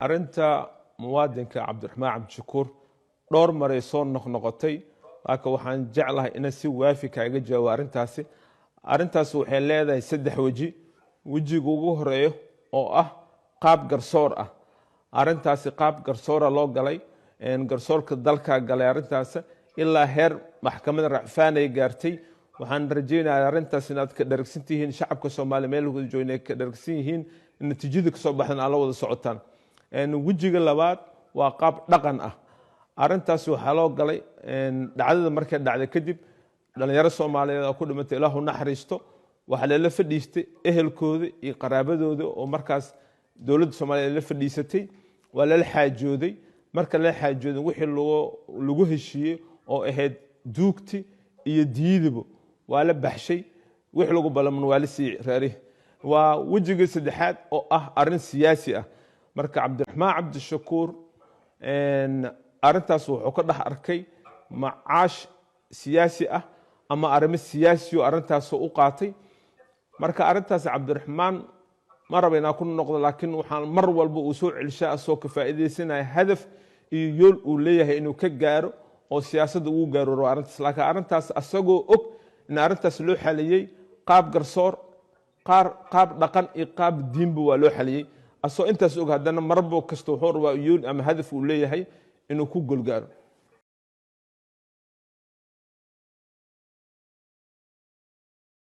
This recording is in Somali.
arinta muwaadinka Cabdiraxmaan Cabdishakuur dhowr maray soo noqnoqotay laakiin waxaan jeclahay in si waafi kaaga jawaabo arintaas waxay leedahay saddex waji wajiga ugu horeeyo oo ah qaab garsoor ah arintaas qaab garsoor loo galay garsoorka dalka galay arintaas ilaa heer maxkamadda racfaan ay gaartay waxaan rajaynayaa arintaas inaad ka dharagsantihiin shacabka Soomaaliyeed meel ugu joognay ka dharagsan yihiin natiijada ka soo baxdan ala wada socotaan wajiga labaad waa qaab dhaqan ah arintaas waxa loo galay dhacdada markay dhacday kadib dhalinyaro Soomaaliyeed oo ku dhimatay Ilaahu naxariisto waxa la fadhiistay ehelkooda iyo qaraabadooda oo markaas dawladda Soomaaliyeed la fadhiisatay waa la xaajooday marka la xaajooday wixii lagu heshiiyay oo ahayd duugti iyo diidabo waa la baxshay wixii lagu balaman waa la sii raarih waa wajiga saddexaad oo ah arin siyaasi ah marka Cabdiraxmaan Cabdishakuur arintaas wuxuu ka dhax arkay macaash siyaasi ah ama arrimo siyaasi oo arintaas u qaatay marka arintaas Cabdiraxmaan ma rabayna ku noqdo laakiin waxaan mar walba uu soo celishaa soo ka faa'iideysanay hadaf iyo yool uu leeyahay inuu ka gaaro oo siyaasadda uu gaaro arintaas laakiin arintaas asagoo og in arintaas loo xaliyay qaab garsoor qaab dhaqan iyo qaab diinba waa loo xaliyay asoo intaas og hadana marbo kasto wuxuu rabaa yool ama hadaf uu leeyahay inuu ku golgaaro